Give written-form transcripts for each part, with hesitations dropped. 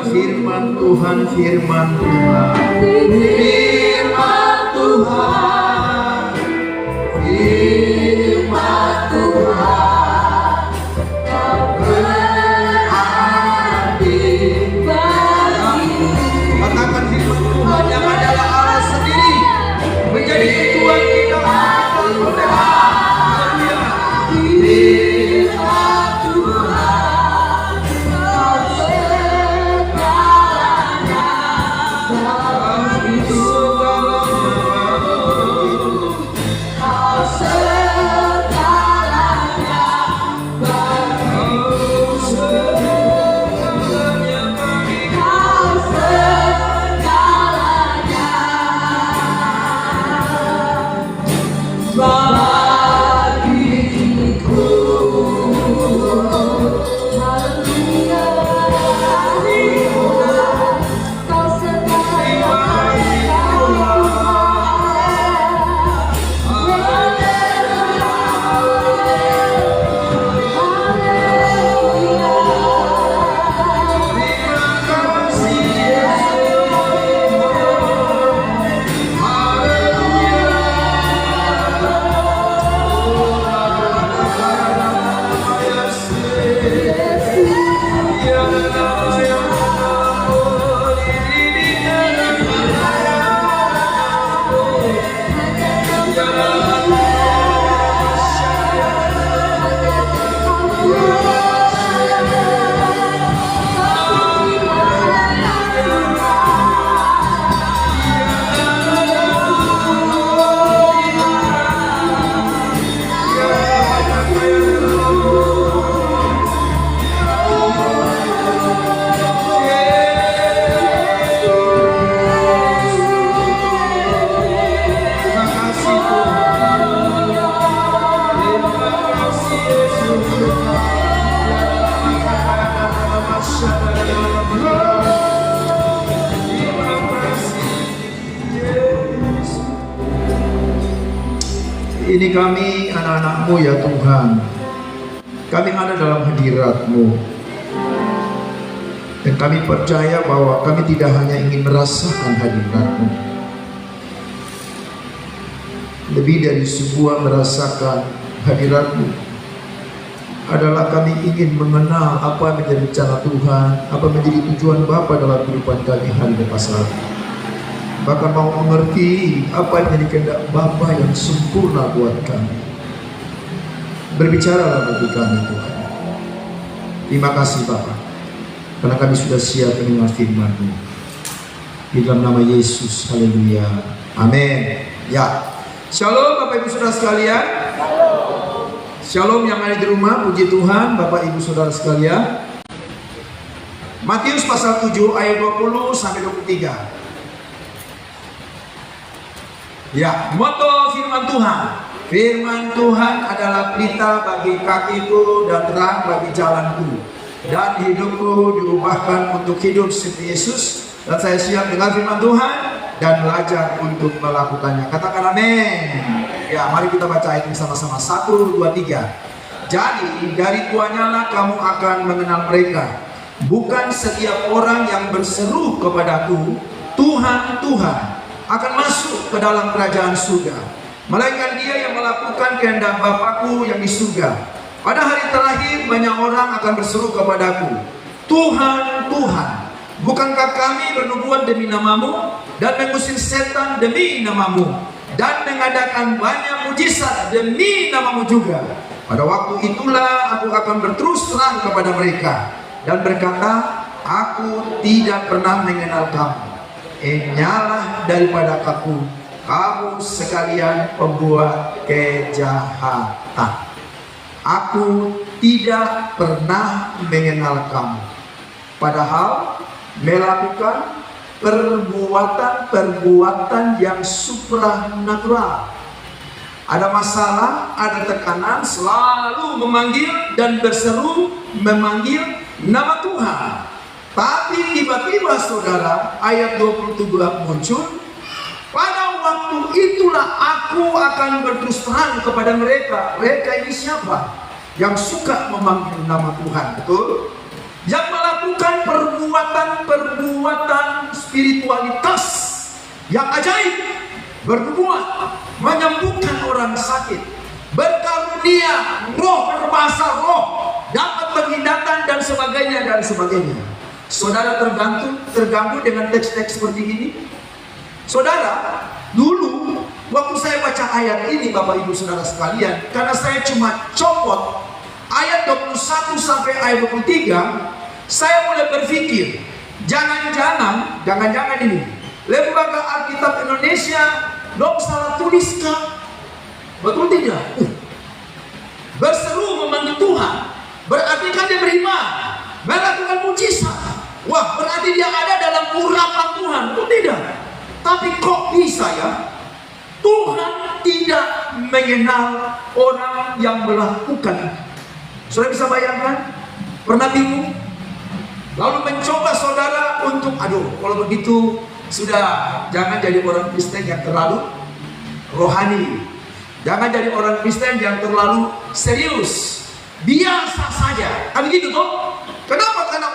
Firman Tuhan, firman Tuhan, firman Tuhan, firman Tuhan, Kau berarti bagi. Katakan firman Tuhan yang adalah Allah sendiri menjadi Tuhan kita. Ini kami anak-anak-Mu ya Tuhan. Kami ada dalam hadirat-Mu. Dan kami percaya bahwa kami tidak hanya ingin merasakan hadirat-Mu. Lebih dari sebuah merasakan hadirat-Mu adalah kami ingin mengenal apa menjadi rencana Tuhan, apa menjadi tujuan Bapa dalam kehidupan kami hari lepas hari. Bahkan mau mengerti apa yang menjadi kehendak Bapa yang sempurna buat kami. Berbicaralah bagi kami Tuhan. Terima kasih Bapa, karena kami sudah siap mendengar firman-Mu. Di dalam nama Yesus, haleluya, amin. Ya, shalom Bapak Ibu Saudara sekalian. Shalom yang ada di rumah, puji Tuhan Bapak Ibu Saudara sekalian. Matius pasal 7 ayat 20 sampai 23. Ya, moto firman Tuhan. Firman Tuhan adalah pelita bagi kakiku dan terang bagi jalanku. Dan hidupku diubahkan untuk hidup seperti Yesus. Dan saya siap dengar firman Tuhan dan belajar untuk melakukannya. Katakan amin. Ya, mari kita baca ayat ini sama-sama. 1, 2, 3. Jadi dari tuanya lah kamu akan mengenal mereka. Bukan setiap orang yang berseru kepadaku, Tuhan, Tuhan, akan masuk ke dalam kerajaan surga, melainkan dia yang melakukan kehendak Bapakku yang di surga. Pada hari terakhir banyak orang akan berseru kepadaku, Tuhan, Tuhan, bukankah kami bernubuat demi namamu dan mengusir setan demi namamu dan mengadakan banyak mujizat demi namamu juga? Pada waktu itulah aku akan berterus terang kepada mereka dan berkata, aku tidak pernah mengenal kamu. Nyalah daripada kamu sekalian pembuat kejahatan. Aku tidak pernah mengenal kamu, padahal melakukan perbuatan-perbuatan yang supranatural. Ada masalah, ada tekanan, selalu memanggil dan berseru memanggil nama Tuhan. Tapi tiba-tiba saudara, ayat 22 muncul. Pada waktu itulah aku akan berterus terang kepada mereka. Mereka ini siapa? Yang suka memanggil nama Tuhan, betul? Yang melakukan perbuatan-perbuatan spiritualitas yang ajaib, bernubuat, menyembuhkan orang sakit, berkarunia roh, berbahasa roh, dapat penghindatan dan sebagainya. Saudara terganggu dengan teks-teks seperti ini? Saudara, dulu waktu saya baca ayat ini Bapak Ibu Saudara sekalian, karena saya cuma copot ayat 21 sampai ayat 23, saya mulai berpikir, jangan-jangan ini Lembaga Alkitab Indonesia dong salah tuliskah? Betul tidak? Berseru memanggil Tuhan, berarti kan dia beriman, melakukan mujizat. Wah, berarti dia ada dalam urapan Tuhan. Betul tidak? Tapi kok bisa ya? Tuhan tidak mengenal orang yang melakukan. Saudara bisa bayangkan? Pernah bingung? Lalu mencoba saudara untuk, kalau begitu sudah, jangan jadi orang Kristen yang terlalu rohani, jangan jadi orang Kristen yang terlalu serius, biasa saja. Kan gitu toh? Kenapa? Karena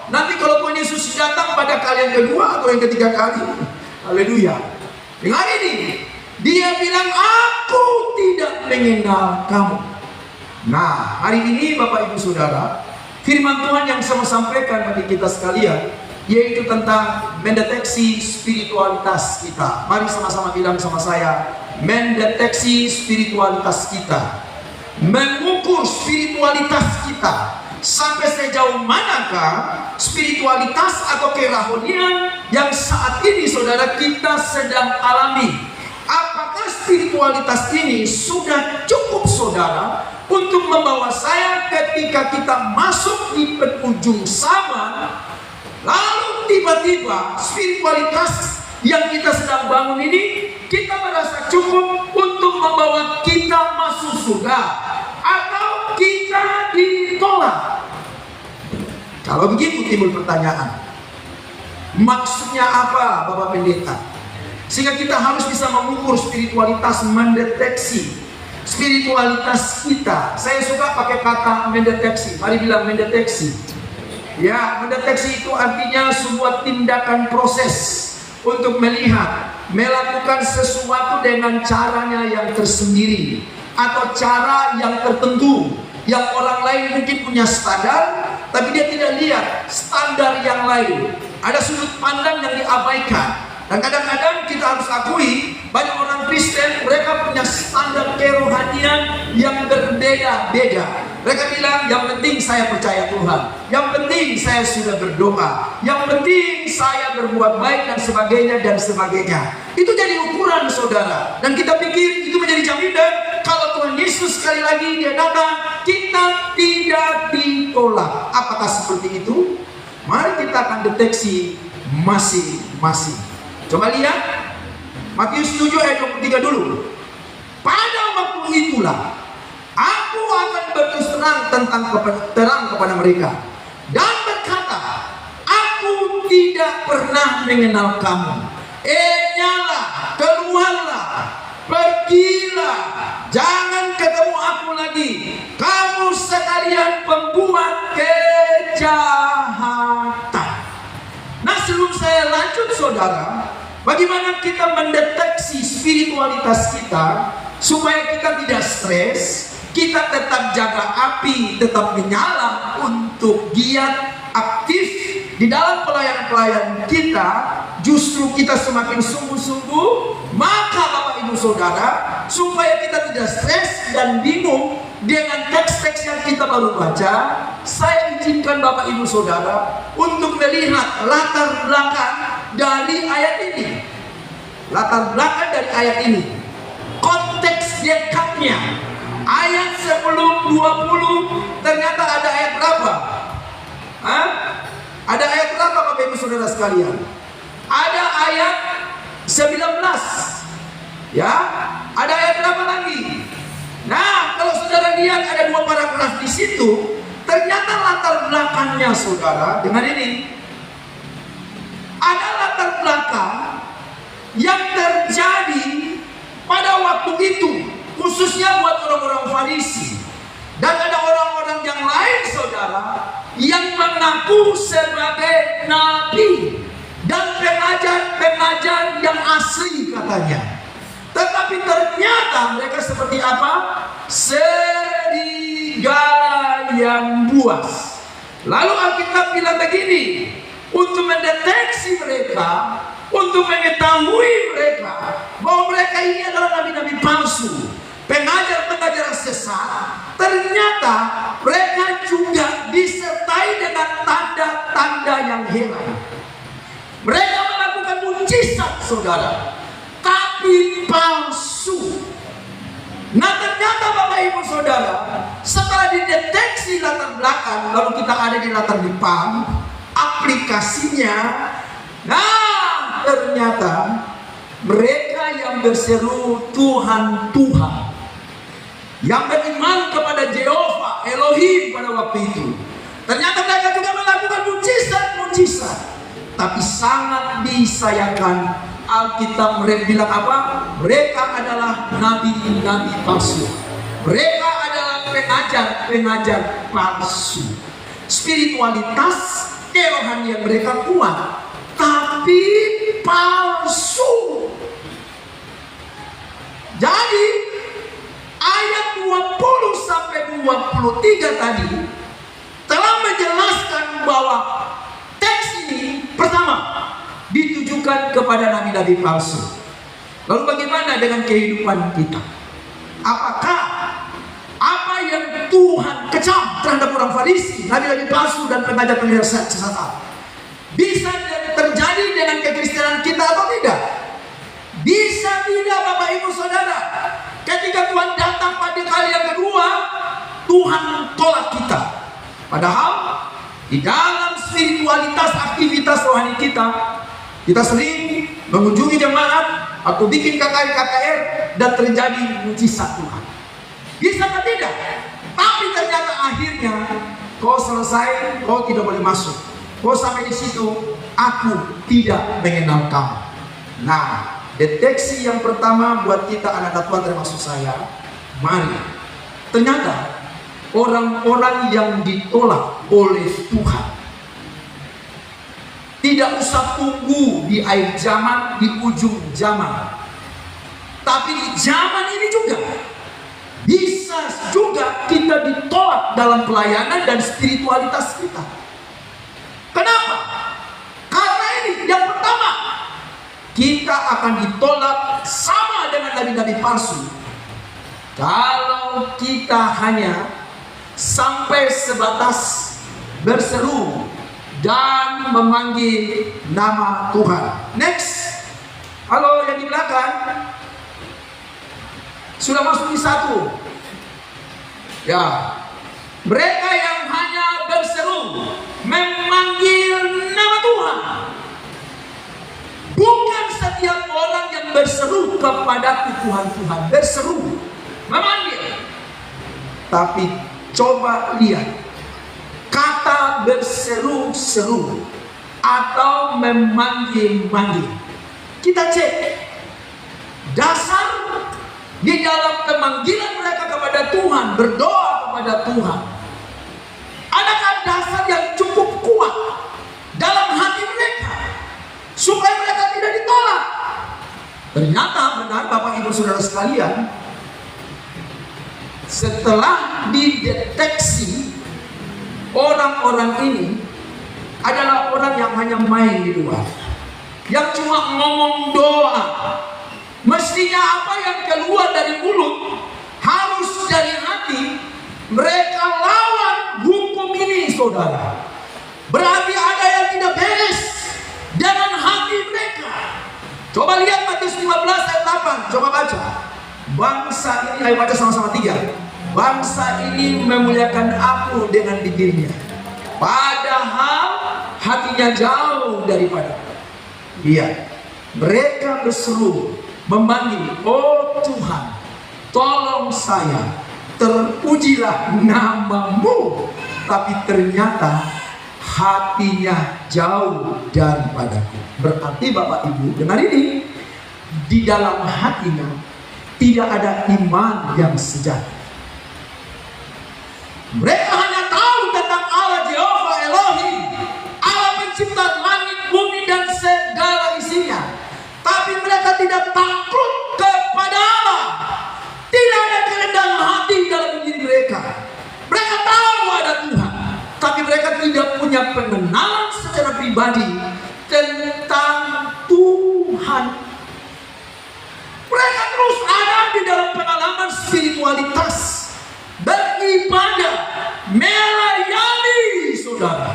nanti kalau Tuhan Yesus datang pada kali yang kedua atau yang ketiga kali, haleluya. Dengar ini, dia bilang, aku tidak mengenal kamu. Nah, hari ini Bapak Ibu Saudara, firman Tuhan yang saya sampaikan bagi kita sekalian, yaitu tentang mendeteksi spiritualitas kita. Mari sama-sama bilang sama saya, mendeteksi spiritualitas kita, mengukur spiritualitas kita. Sampai sejauh manakah spiritualitas atau kerohanian yang saat ini saudara kita sedang alami? Apakah spiritualitas ini sudah cukup saudara untuk membawa saya ketika kita masuk di penghujung zaman, lalu tiba-tiba spiritualitas yang kita sedang bangun ini kita merasa cukup untuk membawa kita masuk surga, atau kita ditolak? Kalau begitu timbul pertanyaan, maksudnya apa Bapak Pendeta? Sehingga kita harus bisa mengukur spiritualitas, mendeteksi spiritualitas kita. Saya suka pakai kata mendeteksi. Mari bilang mendeteksi. Ya, mendeteksi itu artinya sebuah tindakan proses untuk melihat, melakukan sesuatu dengan caranya yang tersendiri atau cara yang tertentu yang orang lain mungkin punya standar, tapi dia tidak lihat standar yang lain. Ada sudut pandang yang diabaikan. Dan kadang-kadang kita harus akui, banyak orang Kristen mereka punya standar kerohanian yang berbeda-beda. Mereka bilang, yang penting saya percaya Tuhan, yang penting saya sudah berdoa, yang penting saya berbuat baik, dan sebagainya. Itu jadi ukuran saudara. Dan kita pikir itu menjadi jaminan kalau Tuhan Yesus sekali lagi dia datang, kita tidak ditolak. Apakah seperti itu? Mari kita akan deteksi masing-masing. Coba lihat Matius 7 ayat 23 dulu. Pada waktu itulah aku akan berterus terang kepada mereka dan berkata, aku tidak pernah mengenal kamu. Nyala, keluarlah, pergilah, jangan ketemu aku lagi. Kamu sekalian pembuat kejahatan. Nah, sebelum saya lanjut saudara, bagaimana kita mendeteksi spiritualitas kita supaya kita tidak stres, kita tetap jaga api, tetap menyala untuk giat aktif di dalam pelayanan kita, justru kita semakin sungguh-sungguh. Maka Bapak Ibu Saudara, supaya kita tidak stres dan bingung dengan teks-teks yang kita baru baca, saya izinkan Bapak Ibu Saudara untuk melihat latar belakang dari ayat ini. Latar belakang dari ayat ini, konteks dekatnya. Ayat sebelum 20 ternyata ada ayat berapa? Ada ayat berapa Bapak Ibu Saudara sekalian? Ada ayat 19. Ya, ada ayat berapa lagi? Nah, kalau saudara lihat ada 2 paragraf di situ, ternyata latar belakangnya saudara dengan ini. Ada latar belakang yang terjadi pada waktu itu, khususnya buat orang-orang Farisi. Dan ada orang-orang yang lain saudara yang mengaku sebagai nabi dan apa? Serigala yang buas. Lalu Alkitab bilang begini, untuk mendeteksi mereka, untuk mengetahui mereka bahwa mereka ini adalah nabi-nabi palsu, pengajar-pengajar sesat, ternyata mereka juga disertai dengan tanda-tanda yang heran. Mereka melakukan mujizat, saudara, tapi palsu. Nah, ternyata Bapak Ibu Saudara, setelah dideteksi latar belakang, lalu kita ada di latar depan aplikasinya. Nah, ternyata mereka yang berseru Tuhan, Tuhan, yang beriman kepada Jehovah Elohim pada waktu itu, ternyata mereka juga melakukan mujizat-mujizat. Tapi sangat disayangkan, Alkitab mereka bilang apa? Mereka adalah nabi-nabi palsu. Mereka adalah pengajar-pengajar palsu. Spiritualitas kerohanian mereka kuat, tapi palsu. Jadi ayat 20 sampai 23 tadi telah menjelaskan bahwa teks ini pertama ditujukan kepada nabi-nabi palsu. Lalu bagaimana dengan kehidupan kita? Apakah apa yang Tuhan kecam terhadap orang Farisi, nabi-nabi palsu dan pengajar-pengajar sesat bisa terjadi dengan kekristenan kita atau tidak? Bisa tidak, Bapak Ibu Saudara. Ketika Tuhan datang pada kali yang kedua, Tuhan tolak kita. Padahal di dalam spiritualitas, aktivitas rohani kita sering mengunjungi jemaat atau bikin KKR dan terjadi mujizat Tuhan. Bisa atau tidak? Tapi ternyata akhirnya kau selesai, kau tidak boleh masuk. Kau sampai di situ, aku tidak mengenal kamu. Nah, deteksi yang pertama buat kita anak-anak Tuhan termasuk saya, mari. Ternyata orang-orang yang ditolak oleh Tuhan tidak usah tunggu di akhir zaman, di ujung zaman, tapi di zaman ini juga bisa juga kita ditolak dalam pelayanan dan spiritualitas kita. Kenapa? Karena ini yang pertama, kita akan ditolak sama dengan nabi-nabi palsu kalau kita hanya sampai sebatas berseru dan memanggil nama Tuhan. Next. Halo yang di belakang, sudah masuk di 1. Ya, mereka yang hanya berseru memanggil nama Tuhan. Bukan setiap orang yang berseru kepada Tuhan, Tuhan berseru memanggil. Tapi coba lihat kata berseru-seru atau memanggil-manggil. Kita cek dasar di dalam pemanggilan mereka kepada Tuhan, berdoa kepada Tuhan. Adakah dasar yang cukup kuat dalam hati mereka supaya mereka tidak ditolak? Ternyata benar Bapak Ibu Saudara sekalian, setelah dideteksi orang-orang ini adalah orang yang hanya main di luar, yang cuma ngomong doa. Mestinya apa yang keluar dari mulut harus dari hati. Mereka lawan hukum ini, saudara. Berarti ada yang tidak beres dengan hati mereka. Coba lihat Matius 15 ayat 8. Coba baca. Bangsa ini, ayo baca sama-sama 3. Bangsa ini memuliakan aku dengan bibirnya, padahal hatinya jauh daripada dia. Mereka berseru memanggil, oh Tuhan, tolong saya, terpujilah namamu. Tapi ternyata hatinya jauh daripadaku. Berarti Bapak Ibu dengar ini, di dalam hatinya tidak ada iman yang sejati. Mereka hanya tahu tentang Allah Jehovah Elohim, Allah pencipta langit, bumi dan segala isinya. Tapi mereka tidak takut kepada Allah. Tidak ada punya pengenalan secara pribadi tentang Tuhan. Mereka terus ada di dalam pengalaman spiritualitas, beribadah, melayani saudara.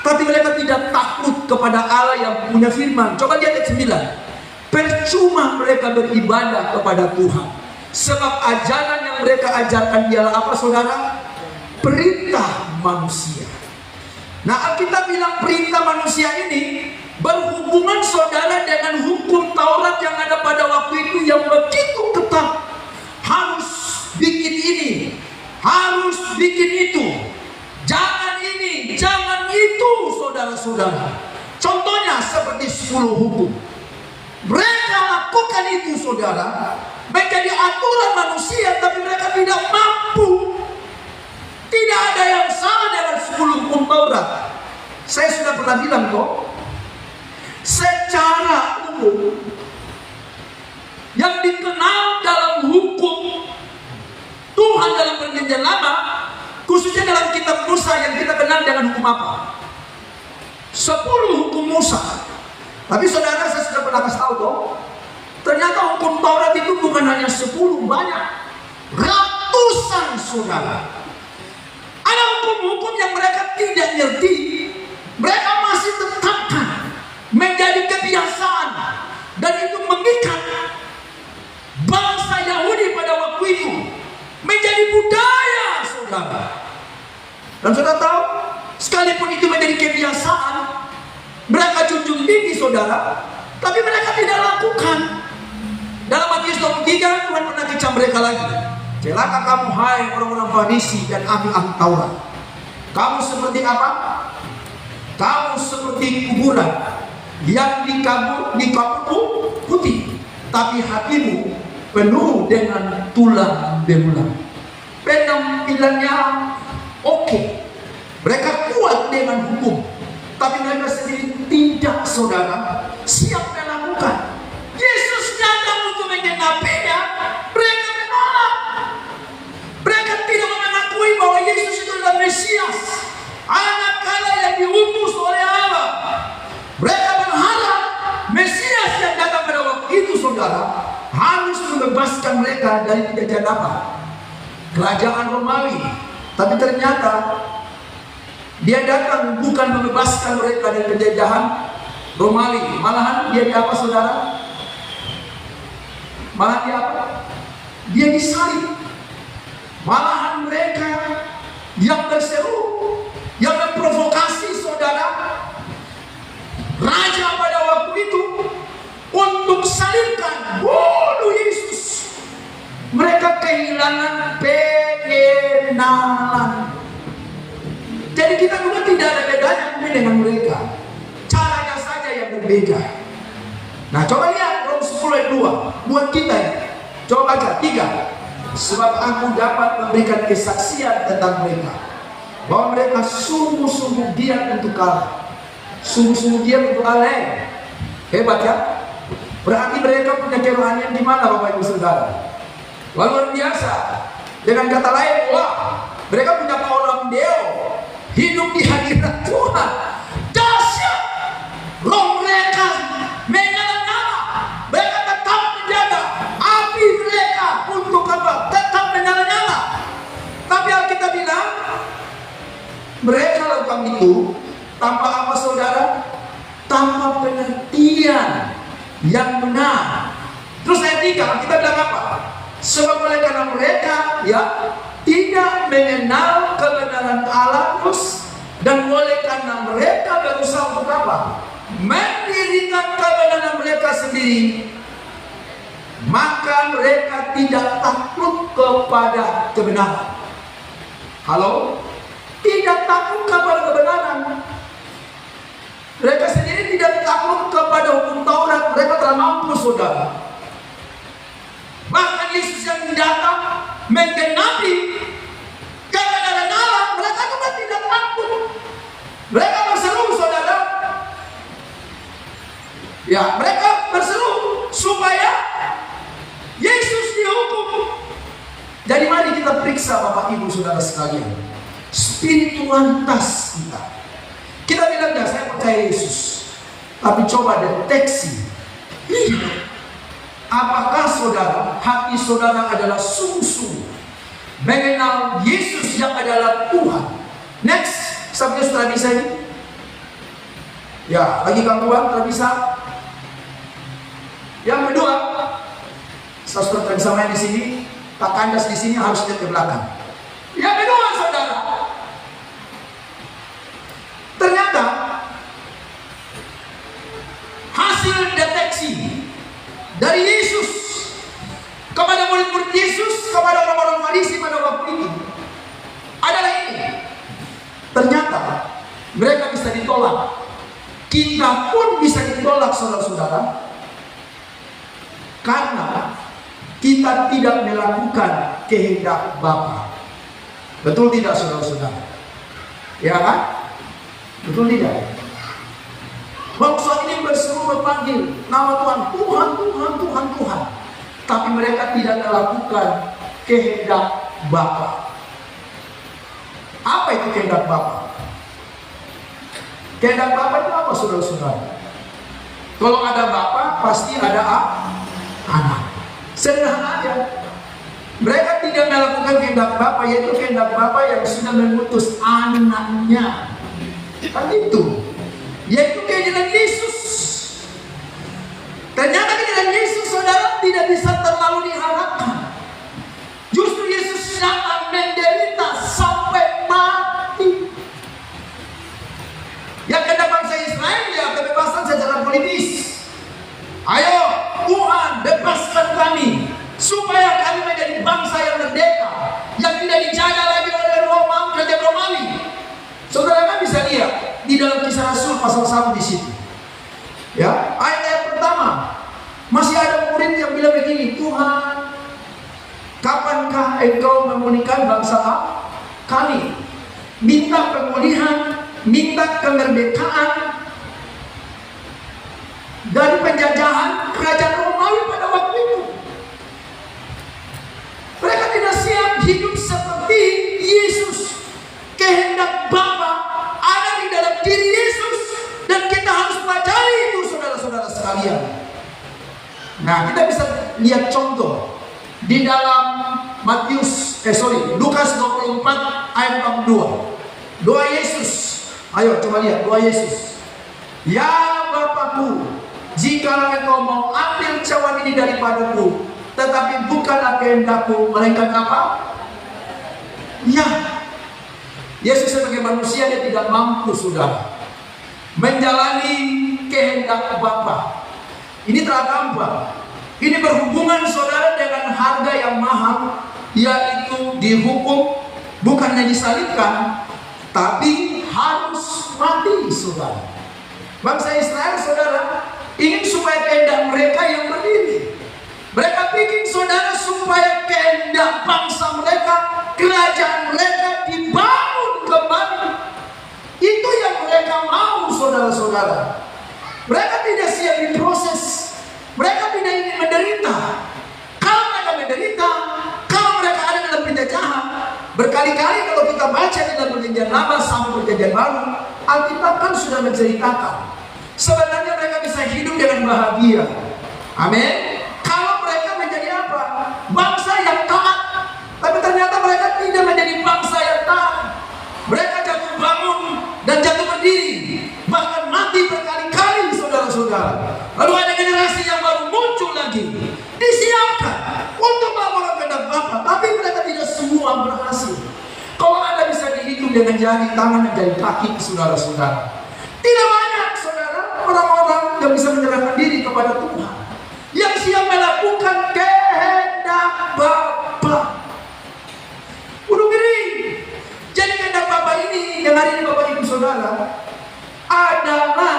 Tapi mereka tidak takut kepada Allah yang punya firman. Coba lihat ayat 9. Percuma mereka beribadah kepada Tuhan, sebab ajaran yang mereka ajarkan ialah apa saudara? Perintah manusia. Nah, Alkitab bilang perintah manusia ini berhubungan saudara dengan hukum Taurat yang ada pada waktu itu yang begitu ketat. Harus bikin ini, harus bikin itu, jangan ini, jangan itu, saudara-saudara. Contohnya seperti 10 hukum. Mereka lakukan itu saudara, menjadi aturan manusia, tapi mereka tidak mampu. Tidak ada yang salah dengan 10 hukum Taurat. Saya sudah pernah bilang kok, secara umum yang dikenal dalam hukum Tuhan dalam Perjanjian Lama, khususnya dalam kitab Musa yang kita kenal dengan hukum apa? 10 hukum Musa. Tapi saudara, saya sudah pernah kasih tahu toh, ternyata hukum Taurat itu bukan hanya 10, banyak, ratusan saudara. Ada hukum-hukum yang mereka tidak ngerti, mereka masih tetapkan menjadi kebiasaan, dan itu mengikat bangsa Yahudi pada waktu itu menjadi budaya saudara. Dan saudara tahu, sekalipun itu menjadi kebiasaan, mereka junjung tinggi saudara, tapi mereka tidak lakukan. Dalam Matius 23 Tuhan pernah kecam mereka lagi. Celaka kamu hai orang-orang Farisi dan ahli-ahli Taurat. Kamu seperti apa? Kamu seperti kuburan yang dikabur putih, tapi hatimu penuh dengan tulang belulang. Penampilannya oke, mereka kuat dengan hukum, tapi mereka sendiri tidak saudara siap melakukan. Yesus datang untuk menggenapinya, mereka menolak. Mereka tidak mengakui bahwa Yesus itu adalah Mesias, anak Allah yang diutus oleh Allah. Mereka berharap Mesias yang datang pada waktu itu saudara harus membebaskan mereka dari penjajahan apa? Kerajaan Romawi. Tapi ternyata dia datang bukan membebaskan mereka dari penjajahan Romawi, malahan dia apa saudara? Malahan dia apa? Dia disalib. Malahan mereka yang berseru, yang memprovokasi saudara raja pada waktu itu untuk salibkan, bunuh Yesus. Mereka kehilangan pengenalan. Jadi kita juga tidak ada bedanya dengan mereka, caranya saja yang berbeda. Nah, coba lihat Roma 10 ayat 2 buat kita ya. Coba baca 3. Sebab aku dapat memberikan kesaksian tentang mereka, bahwa mereka sungguh-sungguh giat untuk Allah. Sungguh-sungguh giat untuk Allah. Hebat ya. Berarti mereka punya kerohanian di mana Bapak Ibu Saudara? Luar biasa. Dengan kata lain, wah, mereka punya power Deo, hidup di hadirat Tuhan. Dahsyat. Roh mereka menyala-nyala. Mereka tetap menjaga api mereka untuk apa? Tetap menyala-nyala. Tapi Alkitab bilang mereka lakukan itu tanpa apa saudara? Tanpa pengertian yang benar. Terus ayat 3 kita bilang apa? Sebab oleh karena mereka ya tidak mengenal kebenaran Allah, terus dan oleh karena mereka berusaha untuk apa? Mendirikan kebenaran mereka sendiri, maka mereka tidak takut kepada kebenaran. Halo? Tidak takut kepada kebenaran. Mereka sendiri tidak takut kepada hukum Taurat. Mereka telah mampu saudara. Bahkan Yesus yang datang menggenapi kebenaran Allah, mereka juga tidak takut. Mereka berseru saudara. Ya, mereka berseru supaya Yesus dihukum. Jadi mari kita periksa Bapak Ibu Saudara sekalian spiritualitas kita. percaya Yesus, tapi coba deteksi. Lihat, apakah saudara, hati saudara adalah sungguh-sungguh mengenal Yesus yang adalah Tuhan. Next, sampai sudah bisa ini? Ya, lagi gangguan, tak bisa. Yang kedua, saudara tak bisa main di sini, tak kandas di sini, harus lihat ke belakang. Yang kedua, saudara, ternyata hasil deteksi dari Yesus kepada murid-murid Yesus, kepada orang-orang Farisi pada waktu itu adalah ini. Ternyata mereka bisa ditolak. Kita pun bisa ditolak, saudara-saudara, karena kita tidak melakukan kehendak Bapa. Betul tidak, saudara-saudara? Ya kan? Betul tidak? Bangsa ini berseru berpanggil nama Tuhan, Tuhan, Tuhan, Tuhan, Tuhan. Tapi mereka tidak melakukan kehendak Bapa. Apa itu kehendak Bapa? Kehendak Bapa itu apa, saudara-saudara? Kalau ada Bapa, pasti ada anak. Sederhana aja. Mereka tidak melakukan kehendak Bapa, yaitu kehendak Bapa yang sudah mengutus anaknya. Kan itu, yaitu kehendak Yesus. Ternyata kehendak Yesus, saudara, tidak bisa terlalu diharapkan. Justru Yesus datang menderita sampai mati. Yang kena bangsa Israel, ya kebebasan secara politis. Ayo Tuhan, bebaskan kami supaya kami menjadi bangsa yang merdeka, yang tidak dijaga lagi oleh kerajaan Romawi. Saudara kan bisa lihat di dalam Kisah Rasul pasal 1 di situ. Ya, ayat pertama masih ada murid yang bilang begini, Tuhan, kapankah Engkau memulihkan bangsa kami? Minta pemulihan, minta kemerdekaan dari penjajahan kerajaan Romawi pada waktu itu. Mereka tidak siap hidup seperti Yesus. Kehendak Bapa ada di dalam diri Yesus, dan kita harus pelajari itu, saudara-saudara sekalian. Nah, kita bisa lihat contoh di dalam Lukas 24 ayat 42. Doa Yesus. Ayo coba lihat doa Yesus. Ya Bapakku, jika Engkau mau ambil cawan ini daripadaku, tetapi bukanlah kehendakku, melainkan apa? Ya, Yesus sebagai manusia, dia tidak mampu, saudara, menjalani kehendak Bapa. Ini tak gampang. Ini berhubungan, saudara, dengan harga yang mahal, yaitu dihukum, bukannya disalibkan, tapi harus mati, saudara. Bangsa Israel, saudara, ingin supaya kehendak mereka yang berdiri. Mereka ingin, saudara, supaya kehendak bangsa mereka, kerajaan mereka dibangun kembali. Itu yang mereka mau, saudara-saudara. Mereka tidak siap diproses. Mereka tidak ingin menderita. Kalau mereka menderita, kalau mereka ada dalam penjajahan, berkali-kali kalau kita baca dalam perjanjian lama sampai perjanjian baru, Alkitab kan sudah menceritakan sebenarnya mereka bisa hidup dengan bahagia. Amin. Kalau mereka menjadi apa? Bangsa yang taat. Tapi ternyata mereka tidak menjadi bangsa yang taat. Mereka jatuh bangun dan jatuh berdiri, bahkan mati berkali-kali, saudara-saudara. Lalu ada generasi yang baru muncul lagi, disiapkan untuk melakukan kehendak Bapa, tapi mereka tidak semua berhasil. Kalau Anda bisa dihitung dengan jari tangan dan jari kaki, saudara-saudara, tidak banyak, saudara, orang-orang yang bisa menyerahkan diri kepada Tuhan, yang siap melakukan kehendak Bapa. Udah ngeri. Jadi kehendak Bapa ini, yang hari ini Bapak Ibu Saudara, adalah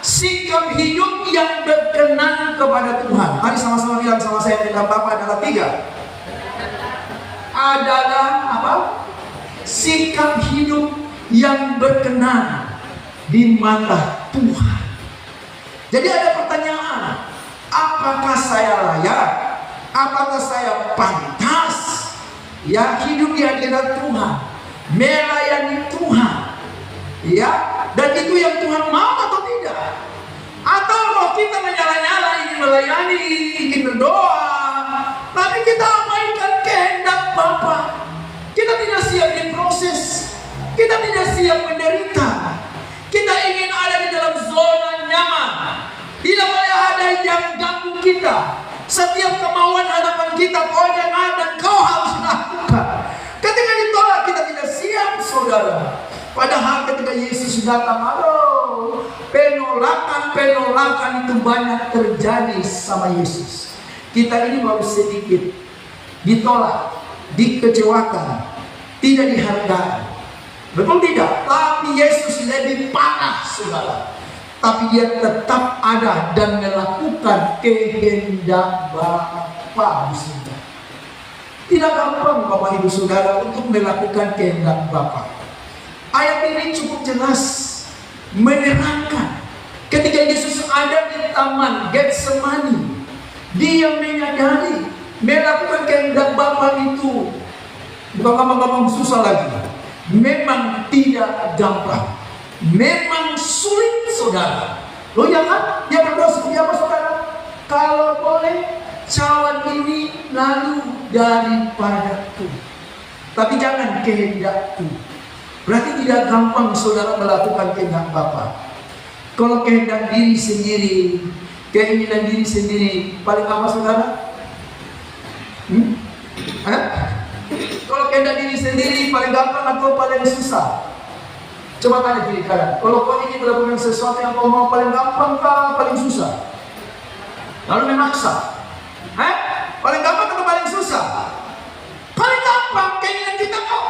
sikap hidup yang berkenan kepada Tuhan. Mari sama-sama bilang sama saya, kehendak Bapa adalah 3. Adalah apa? Sikap hidup yang berkenan di mata Tuhan. Jadi ada pertanyaan, apakah saya layak? Apakah saya pantas ya hidup di hadirat Tuhan, melayani Tuhan? Ya, dan itu yang Tuhan mau atau tidak? Atau kalau kita menyala-nyala ingin melayani, ingin berdoa, tapi kita abaikan kehendak Bapa. Kita tidak siap diproses, kita tidak siap menderita. Kita ingin ada di dalam zona nyaman. Tidak boleh ada yang ganggu kita. Setiap kemauan hadapan kita, kau jangan dan kau harus lakukan. Ketika ditolak kita tidak siap, saudara. Padahal ketika Yesus datang, aduh, penolakan itu banyak terjadi sama Yesus. Kita ini baru sedikit ditolak, dikecewakan, tidak dihargai. Betul tidak? Tapi Yesus lebih parah, saudara. Tapi dia tetap ada dan melakukan kehendak Bapa di surga. Tidak gampang Bapak Ibu Saudara untuk melakukan kehendak Bapa. Ayat ini cukup jelas menerangkan. Ketika Yesus ada di taman Getsemani, dia menyadari melakukan kehendak Bapa itu bukan gampang-gampang, susah lagi. Memang tidak gampang, memang sulit, saudara. Loh ya kan? Dia berdoa seperti apa, saudara? Kalau boleh, cawan ini lalu daripadaku, tapi jangan kehendakku. Berarti tidak gampang, saudara, melakukan kehendak Bapa. Kalau kehendak diri sendiri, keinginan diri sendiri, paling apa, saudara? Kalau kehendak diri sendiri paling gampang atau paling susah? Coba tanya diri kalian. Kalau kau ingin melakukan sesuatu yang kau mau, paling gampang kah paling susah? Lalu memaksa. Paling gampang atau paling susah? Paling gampang keinginan kita kok.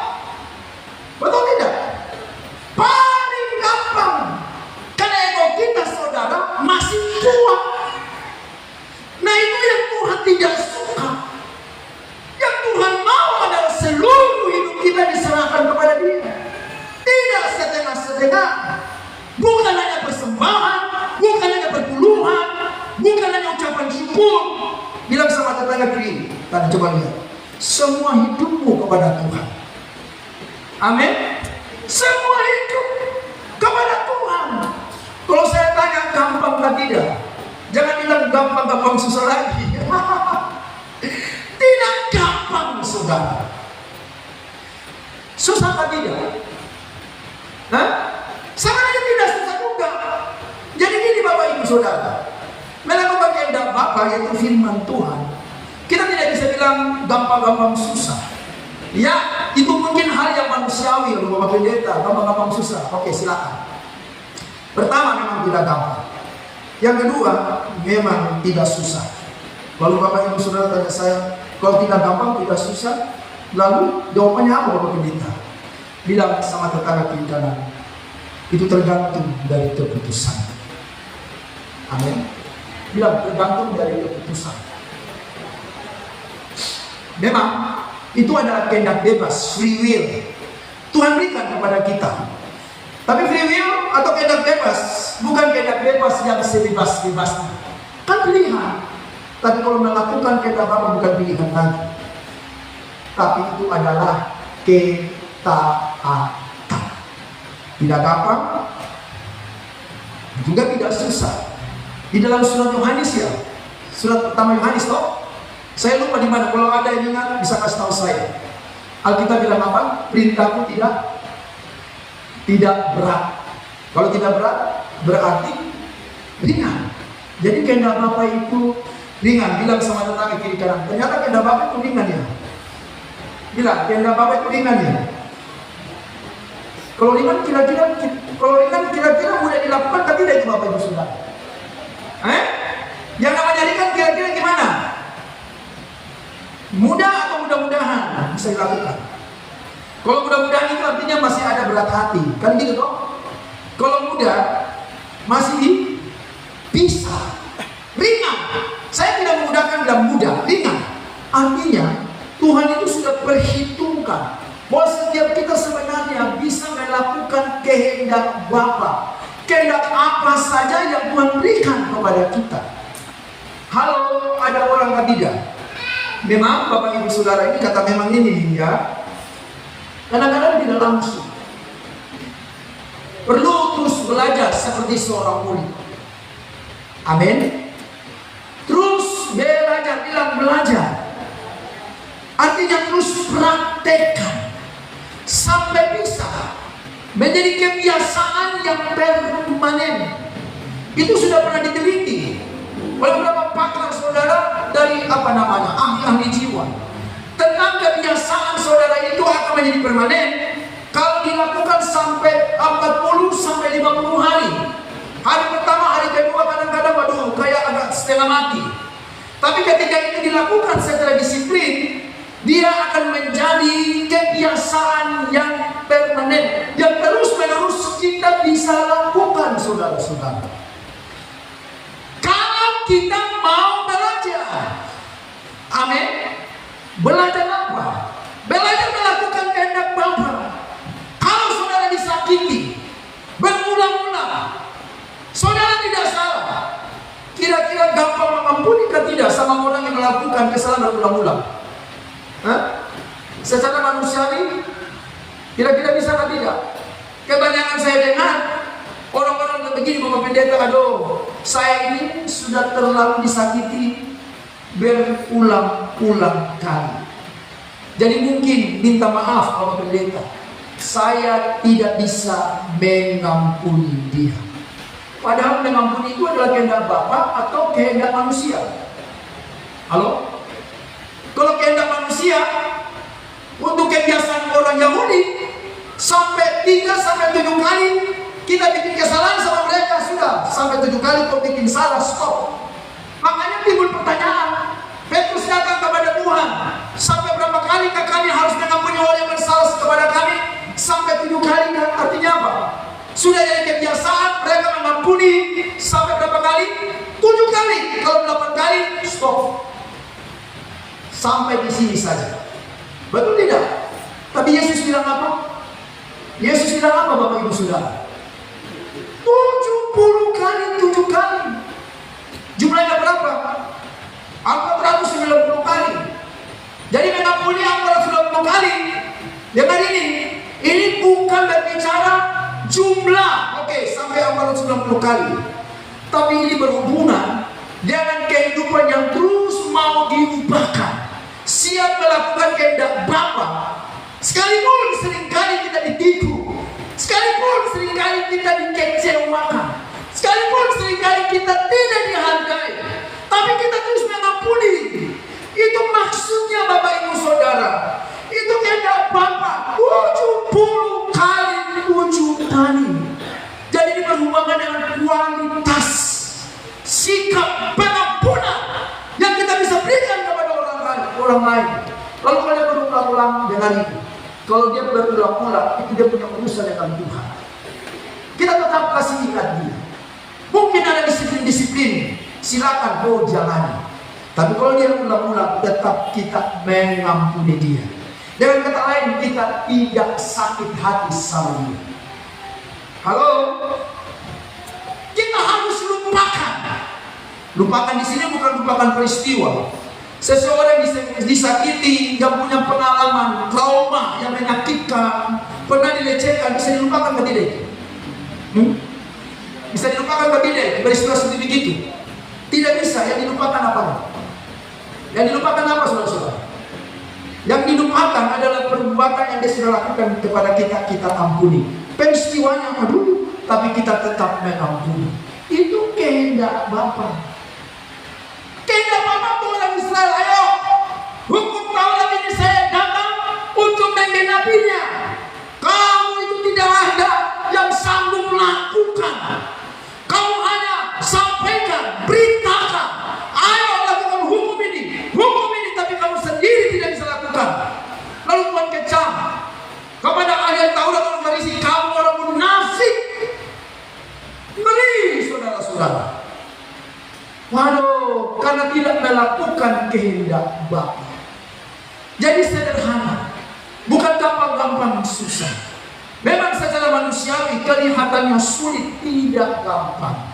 Betul tidak? Paling gampang. Karena ego kita, saudara, masih kuat. Nah, itu yang Tuhan tidak suka. Yang Tuhan mau adalah seluruh hidup kita diserahkan kepada Dia. Tidak setengah-setengah. Bukan hanya persembahan, bukan hanya perpuluhan, bukan hanya ucapan syukur. Bilang sama tetangga kiri, tadi coba lihat, semua hidupmu kepada Tuhan. Amin. Semua hidup kepada Tuhan. Kalau saya tanya gampang atau tidak, jangan bilang gampang-gampang susah lagi. Tidak gampang, saudara. Susah atau tidak? Sama aja tidak susah juga. Jadi gini Bapak Ibu Saudara, melakukan kehendak Bapa yaitu firman Tuhan, kita tidak bisa bilang gampang-gampang susah. Ya, itu mungkin hal yang manusiawi loh Bapak Pendeta, gampang-gampang susah. Oke, silakan. Pertama, memang tidak gampang. Yang kedua, memang tidak susah. Lalu Bapak Ibu Saudara tanya saya, kalau tidak gampang, tidak susah, lalu jawabannya apa Bapak Pendeta? Bilang sama tetangga kiri kanan, itu tergantung dari keputusan. Amin. Bilang tergantung dari keputusan. Memang itu adalah kehendak bebas, free will. Tuhan berikan kepada kita. Tapi free will atau kehendak bebas bukan kehendak bebas yang sebebas-bebasnya. Kan pilihan. Tapi kalau melakukan kehendak Bapa bukan pilihan lagi. Tapi itu adalah ketaatan. Tidak gampang, juga tidak susah. Di dalam surat Yohanes ya, surat pertama Yohanes toh, saya lupa di mana. Kalau ada yang ingat bisa kasih tahu saya. Alkitab bilang apa? Perintahku tidak berat. Kalau tidak berat berarti ringan. Jadi kehendak Bapa itu ringan. Bilang sama tetangga kiri kanan, ternyata kehendak Bapa itu ringan ya. Bilang kehendak Bapa itu ringan ya. Kalau ringan kira-kira mudah dilakukan, tapi tidak itu Bapak Ibu Saudara. Yang namanya ringan kira-kira gimana? Mudah atau mudah-mudahan bisa dilakukan. Kalau mudah-mudahan itu artinya masih ada berat hati, kan gitu toh? Kalau mudah masih bisa. Ringan. Saya tidak memudahkan dalam mudah, ringan. Artinya Tuhan itu sudah perhitungkan bahwa setiap kita sebenarnya bisa melakukan kehendak Bapa. Kehendak apa saja yang Tuhan berikan kepada kita. Halo, ada orang atau tidak? Memang Bapak Ibu Saudara ini kata memang ini ya. Kadang-kadang tidak langsung. perlu terus belajar seperti seorang murid. Amin. Terus belajar, bilang belajar. Artinya terus praktekkan sampai bisa menjadi kebiasaan yang permanen. Itu sudah pernah diteliti oleh beberapa pakar saudara dari ahli-ahli jiwa. Tentang kebiasaan saudara itu akan menjadi permanen kalau dilakukan sampai 40 sampai 50 hari. Hari pertama, hari kedua kadang-kadang waduh kayak agak setengah mati. Tapi ketika itu dilakukan secara disiplin, dia akan menjadi kebiasaan yang permanen, yang terus-menerus kita bisa lakukan, saudara-saudara. Kalau kita mau belajar, amin. Belajar apa? Belajar melakukan kehendak Bapa. Kalau saudara disakiti berulang-ulang, saudara tidak salah. Kira-kira gampang mengampuni atau tidak sama orang yang melakukan kesalahan berulang-ulang? Secara manusiawi, kira-kira bisa atau tidak? Kebanyakan saya dengar orang-orang yang begini, Bapak Pendeta, aduh, saya ini sudah terlalu disakiti berulang-ulang kali. Jadi mungkin minta maaf Bapak Pendeta, saya tidak bisa mengampuni dia. Padahal mengampuni itu adalah kehendak Bapa atau kehendak manusia? Halo? Kalau kehendak manusia, untuk kebiasaan orang Yahudi, sampai 3 sampai 7 kali kita bikin kesalahan sama mereka, sudah sampai 7 kali kau bikin salah, stop. Makanya timbul pertanyaan, Petrus datang kepada Tuhan, sampai berapa kali kami harus mengampuni orang yang bersalah kepada kami? Sampai 7 kali, kan? Artinya apa? Sudah jadi kebiasaan mereka mengampuni sampai berapa kali? 7 kali. Kalau 8 kali, stop. Sampai di sini saja. Betul tidak? Tapi Yesus bilang apa? Yesus bilang apa Bapak Ibu Saudara? 70 kali, 7 kali. Jumlahnya berapa? 490 kali. Jadi mengampuni 490 kali. Dengar ini bukan berbicara jumlah, oke, sampai 490 kali. Tapi ini berhubungan dengan kehidupan yang terus mau diubahkan, siap melakukan kehendak Bapa. Sekalipun seringkali kita ditipu, sekalipun seringkali kita dikecewakan, sekalipun seringkali kita tidak dihargai, tapi kita terus mengampuni. Itu maksudnya Bapak Ibu Saudara. Itu kehendak Bapa 70 kali 7 kali. Jadi ini berhubungan dengan kualitas sikap pengampunan yang kita bisa berikan kepada orang lain. Lalu kalau dia berulang-ulang dengan itu, kalau dia berulang-ulang, itu dia punya urusan dengan Tuhan. Kita tetap kasih ikat dia. Mungkin ada disiplin-disiplin, silakan jalani. Tapi kalau dia ulang-ulang, tetap kita mengampuni dia. Dengan kata lain, kita tidak sakit hati sama dia. Halo? Kita harus lupakan. Lupakan di sini bukan lupakan peristiwa. Seseorang disakiti, nggak punya pengalaman, trauma yang menyakitkan, pernah dilecehkan, bisa dilupakan ke tidak? Bisa dilupakan ke tidak? Peristiwa seperti begitu? Tidak bisa. Yang dilupakan apa? Yang dilupakan apa, saudara-saudara? Yang dilupakan adalah perbuatan yang dia sudah lakukan kepada kita, kita ampuni. Peristiwanya dulu, tapi kita tetap mengampuni. Itu kehendak Bapa. Kehendak Bapa tuh orang Israel, ayo, hukum Taurat ini saya datang untuk menggenapinya. Kamu itu tidak ada yang sanggup melakukan. Kamu hanya sampaikan, beritakan, ayo lakukan hukum ini, tapi kamu sendiri tidak bisa lakukan. Lalu Tuhan kecam kepada ahli Taurat dan Farisi, kamu orang munafik. Ngeri, saudara-saudara. Waduh, karena tidak melakukan kehendak Bapa. Jadi sederhana, bukan gampang-gampang susah. Memang secara manusiawi kelihatannya sulit, tidak gampang.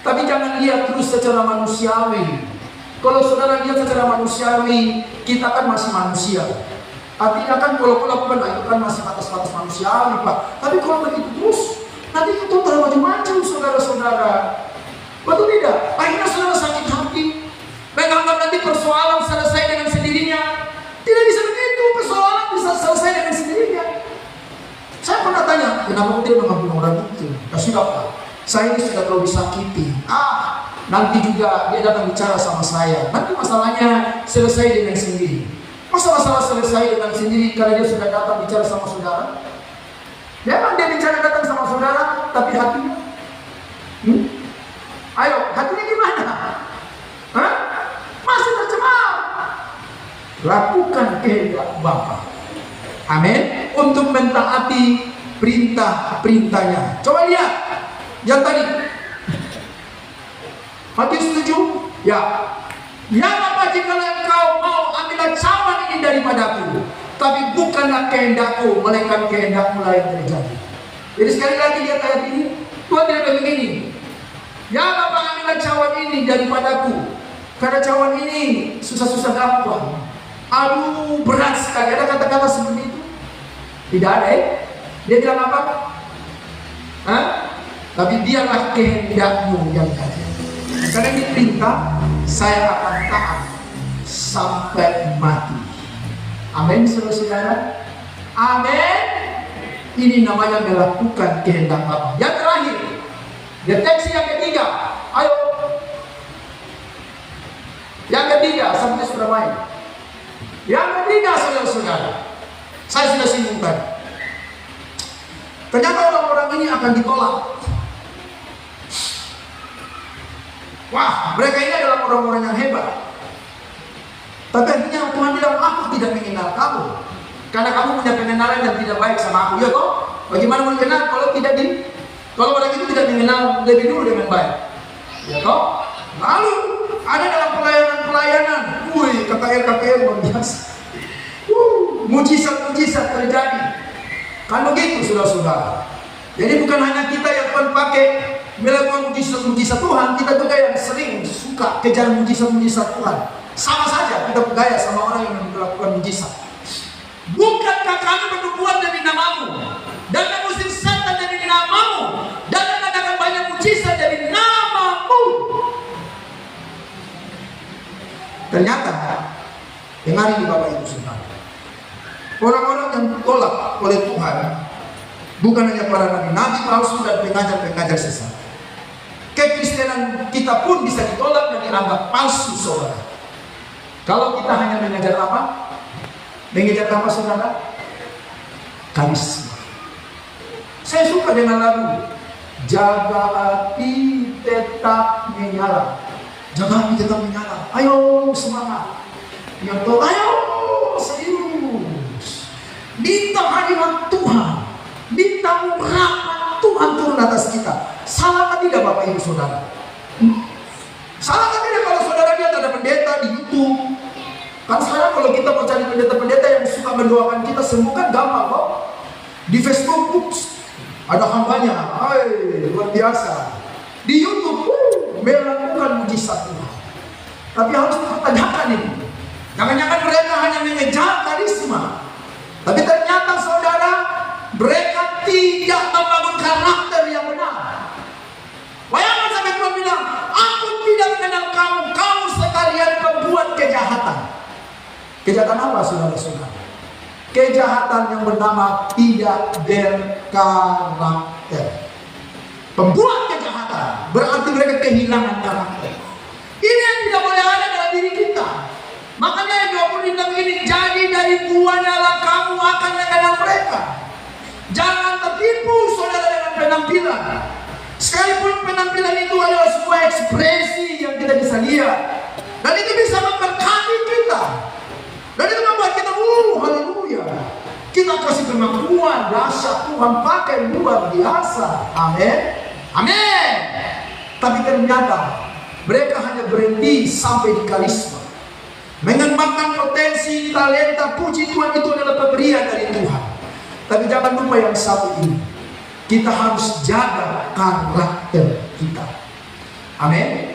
Tapi jangan lihat terus secara manusiawi. Kalau saudara lihat secara manusiawi, kita kan masih manusia. Artinya kan kalau lakukan itu kan masih batas-batas manusiawi, Pak. Tapi kalau begitu terus, Nanti itu terlalu macam-macam saudara-saudara. Betul tidak? Akhirnya saudara sakit hati, menganggap nanti persoalan selesai dengan sendirinya. Tidak bisa begitu, persoalan bisa selesai dengan sendirinya. Saya pernah tanya, kenapa kamu tidak mengampuni orang itu? Ya sudah Pak, saya ini sudah terlalu disakiti. Nanti juga dia datang bicara sama saya. Nanti masalahnya selesai dengan sendiri. Masa masalah selesai dengan sendiri karena dia sudah datang bicara sama saudara? Memang dia bicara datang sama saudara, tapi hatinya? Ayo, hatinya gimana? Masih tercemar. Lakukan kehendak Bapa. Amin. Untuk mentaati perintah-perintahnya. Coba lihat yang tadi. Hati setuju? Ya. Ya Bapa, jika engkau mau ambil cawan ini daripadaku, tapi bukanlah kehendakku, melainkan kehendakmu lah yang terjadi. Jadi sekali lagi lihat ayat ini, Tuhan tidak begini. Ya Bapa, ambillah cawan ini daripadaku, karena cawan ini susah-susah gampang. Aduh, berat sekali. Ada kata-kata seperti itu? Tidak ada ya? Dia bilang apa? Tapi biarlah kehendakmu yang terjadi. Karena ini perintah, saya akan taat sampai mati. Amin, saudara-saudara. Amin. Ini namanya melakukan kehendak Bapa. Yang terakhir, deteksi yang ketiga. Ayo. Yang ketiga, sampai sudah main. Yang ketiga, saudara-saudara, saya sudah singgung tadi. Ternyata orang-orang ini akan ditolak. Wah, mereka ini adalah orang-orang yang hebat. Tapi akhirnya Tuhan bilang, aku tidak mengenal kamu, karena kamu punya pengenalan yang tidak baik sama aku. Ya toh? Bagaimana mau kenal kalau orang itu tidak mengenal lebih dulu dengan baik? Ya toh? Lalu ada dalam pelayanan, KKR luar biasa. Mujizat terjadi. Kan begitu, saudara-saudara. Jadi bukan hanya kita yang pakai melakukan mujizat Tuhan, kita juga yang sering suka kejar mujizat Tuhan. Sama saja kita bergaya sama orang yang melakukan mujizat. Bukankah kami bernubuat demi namamu, dan mengusir setan demi namamu, dan mengadakan banyak mujizat demi namamu? Ternyata, dengar ini Bapak Ibu Saudara, orang-orang yang ditolak oleh Tuhan bukan hanya para nabi palsu dan pengajar-pengajar sesat. Kekristenan kita pun bisa ditolak dan dianggap palsu, saudara. Kalau kita hanya mengajar apa? Mengajar apa, saudara? Karisma. Saya suka dengan lagu Jaga Hati Tetap Menyala. Jaga hati tetap menyala. Ayo semangat. Yang tahu, ayo serius. Minta hadirat Tuhan. Minta urapan Tuhan turun atas kita. Salahkah tidak Bapak Ibu Saudara? Salahkah tidak kalau saudara lihat ada pendeta di YouTube? Kan sekarang kalau kita mau cari pendeta-pendeta yang suka mendoakan kita sembuh kan gampang kok. Di Facebook ada hambanya, luar biasa. Di YouTube melakukan mujizat Tuhan. Tapi harus dipertanyakan ini. Jangan-jangan mereka hanya mengejar karisma, tapi ternyata saudara, mereka tidak membangun karakter yang benar. Bayangkan sampai Tuhan bilang, aku tidak mengenal kamu, kamu sekalian membuat kejahatan. Kejahatan apa, saudara-saudara? Kejahatan yang bernama tidak berkarakter. Pembuat kejahatan berarti mereka kehilangan karakter. Ini yang tidak boleh ada dalam diri kita. Makanya yang 26 ini, jadi dari buahnya lah kamu akan mengenal mereka. Jangan tertipu saudara dengan penampilan. Sekalipun penampilan itu adalah sebuah ekspresi yang kita bisa lihat, dan itu bisa memberkati kita, dan itu membuat kita haleluya. Kita kasih kemampuan, dahsyat Tuhan pakai luar biasa. Amin. Amin. Tapi ternyata mereka hanya berhenti sampai di karisma. Mengembangkan potensi, talenta, puji Tuhan itu adalah pemberian dari Tuhan. Tapi jangan lupa yang satu ini, kita harus jaga karakter kita. Amin.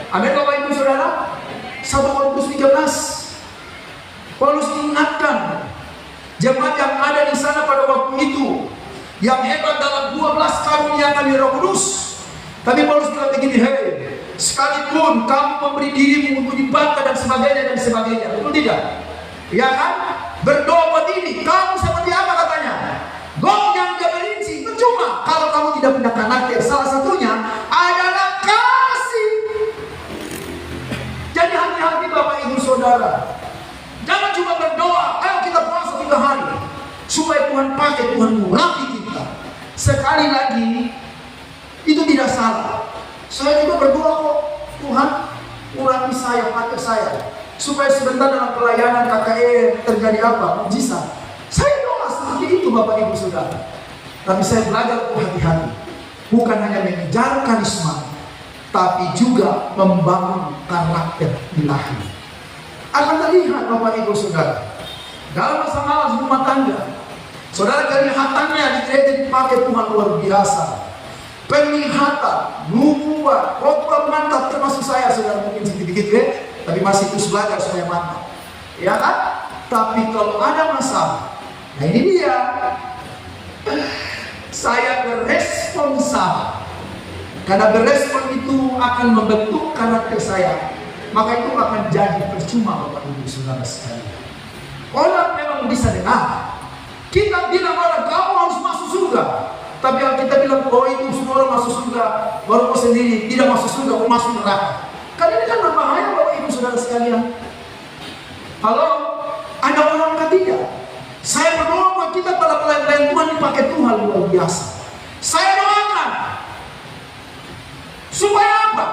Amin Bapak Ibu Saudara. 1 Korintus 13, Paulus mengingatkan jemaat yang ada di sana pada waktu itu, Yang hebat dalam 12 karunia kami Roh Kudus. Tapi Paulus bilang begini, hei, sekalipun kamu memberi dirimu untuk dibakar dan sebagainya, betul tidak? Ya kan? Berdoa buat ini, kamu seperti apa katanya? Goyang dan berinci, percuma kalau kamu tidak punya karakter. Salah satunya adalah kasih. Jadi hati-hati Bapak Ibu Saudara. Jangan cuma berdoa, ayo kita puasa 3 hari supaya Tuhan pakai, Tuhan murapi kita. Sekali lagi, itu tidak salah. Saya juga berdoa kok, Tuhan urapi saya, pakai saya, supaya sebentar dalam pelayanan KKR terjadi apa? Mujizat. Saya doa seperti itu Bapak Ibu Saudara. Tapi saya belajar untuk hati-hati. Bukan hanya mengejar karisma, tapi juga membangun karakter ilahi. Akan terlihat Bapak Ibu Saudara, dalam masalah rumah tangga, saudara kelihatannya di gereja dipakai Tuhan luar biasa. Penglihatan, nubuat, khotbah mantap, termasuk saya, saudara mungkin sedikit-sedikit ya, tapi masih terus belajar supaya mantap, ya kan? Tapi kalau ada masalah, nah ini dia, saya beresponsal, karena berespon itu akan membentuk karakter saya, maka itu akan jadi percuma Bapak Ibu Saudara sekalian. Orang memang bisa dengar, kita bilang orang kamu harus masuk surga, tapi kalau kita bilang oh itu semua orang masuk surga, baru kau sendiri tidak masuk surga, kau masuk neraka. Kan ini kan berbahaya Bapak Ibu Saudara sekalian. Halo, ada orang ketiga. Saya berdoa buat kita pada pelayan Tuhan dipakai Tuhan luar biasa. Saya doakan supaya apa?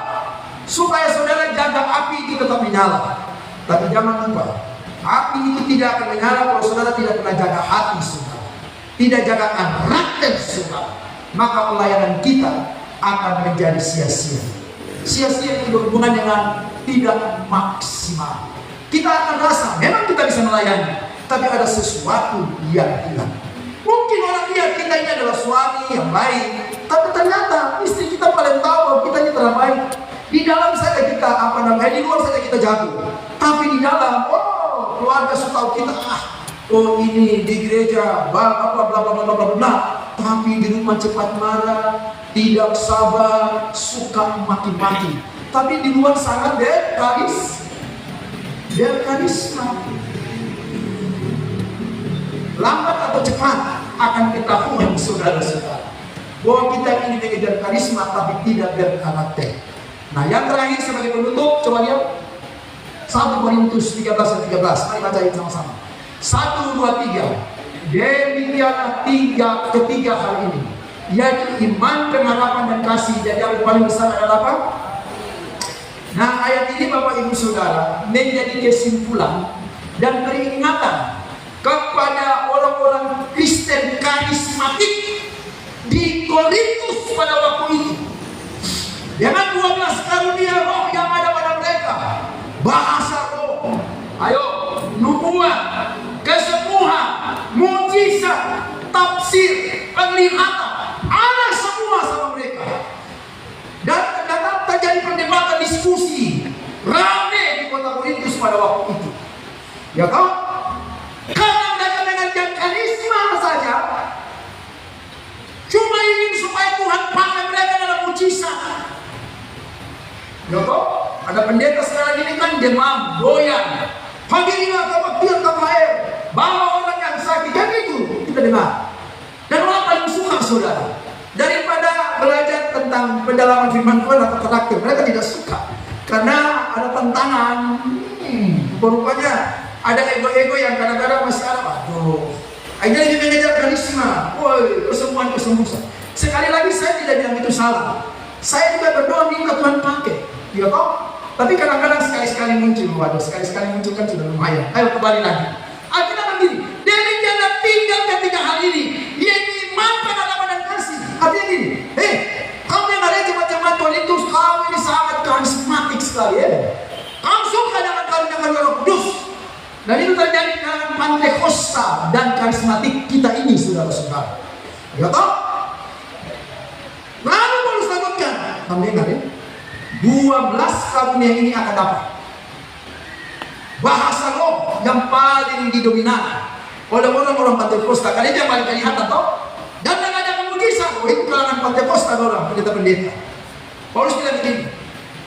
Supaya saudara jaga api itu tetap menyala. Tapi jangan lupa, api itu tidak akan menyala kalau saudara tidak pernah jaga hati saudara, tidak jaga karakter saudara. Maka pelayanan kita akan menjadi sia-sia. Sia-sia itu berhubungan dengan tidak maksimal. Kita akan rasa memang kita bisa melayani, tapi ada sesuatu yang hilang. Mungkin orang lihat kita ini adalah suami yang baik, tapi ternyata istri kita paling tahu bahwa kita ini terlalu baik. Di dalam saja kita di luar saja kita jago, tapi di dalam, oh keluarga suka tahu kita, oh ini di gereja, bla bla bla bla bla bla, tapi di rumah cepat marah, tidak sabar, suka maki-maki. Tapi di luar sangat karisma. Lambat atau cepat akan ketahuan saudara-saudara bahwa kita ini mengejar karisma tapi tidak berkarakter. Nah yang terakhir sebagai penutup, coba lihat 1 Korintus 13 dan 13. Mari bacain sama-sama. 1, 2, 3. Demikianlah ketiga hal ini, yaitu iman, pengharapan, dan kasih. Jadi yang paling besar adalah apa? Nah ayat ini Bapak Ibu Saudara menjadi kesimpulan dan peringatan kepada orang-orang Kristen karismatik di Korintus pada waktu itu. Dengan 12 karunia roh yang ada pada mereka, bahasa roh, ayo, nubuat, kesembuhan, mujizat, tafsir, penglihatan, ada semua sama mereka. Dan terjadi perdebatan, diskusi rame di kota Korintus pada waktu itu. Ya kan? Karena mereka mengajar karisma saja, cuma ingin supaya Tuhan pakai mereka dalam mujizat. Ya toh? Ada pendeta sekarang ini kan demam, doyan. Hadirinlah kebaktian KKR, bawa orang yang sakit, kan itu kita dengar. Dan orang paling suka saudara, daripada belajar tentang pendalaman firman Tuhan atau karakter, mereka tidak suka. Karena ada tantangan, rupanya ada ego-ego yang kadang-kadang masih ada. Aduh, akhirnya dia mengejar karisma, woi, kesembuhan. Sekali lagi saya tidak bilang itu salah. Saya juga berdoa minta Tuhan pakai. Ya toh? Tapi kadang-kadang sekali-sekali muncul, waduh, sekali-sekali muncul kan sudah lumayan. Ayo kembali lagi. Alkitab begini, demikianlah ketiga hal ini, yaitu iman, pengharapan, dan kasih. Artinya gini, kamu yang ada jemaat-jemaat Tuhan itu, kamu ini sangat karismatik sekali ya. Kamu suka dengan karunia Roh Kudus. Dan itu terjadi dengan Pantekosta dan karismatik kita ini, saudara-saudara. Ya toh? Lalu Paulus lanjutkan, kamu dengar ya? 12 karunia ini akan dapat. Bahasa roh yang paling didominan oleh orang-orang Pantekosta, karena dia paling kelihatan toh. Dan dengan Oh, itu kalangan Pentakosta orang, pendeta-pendeta. Paulus bilang begini,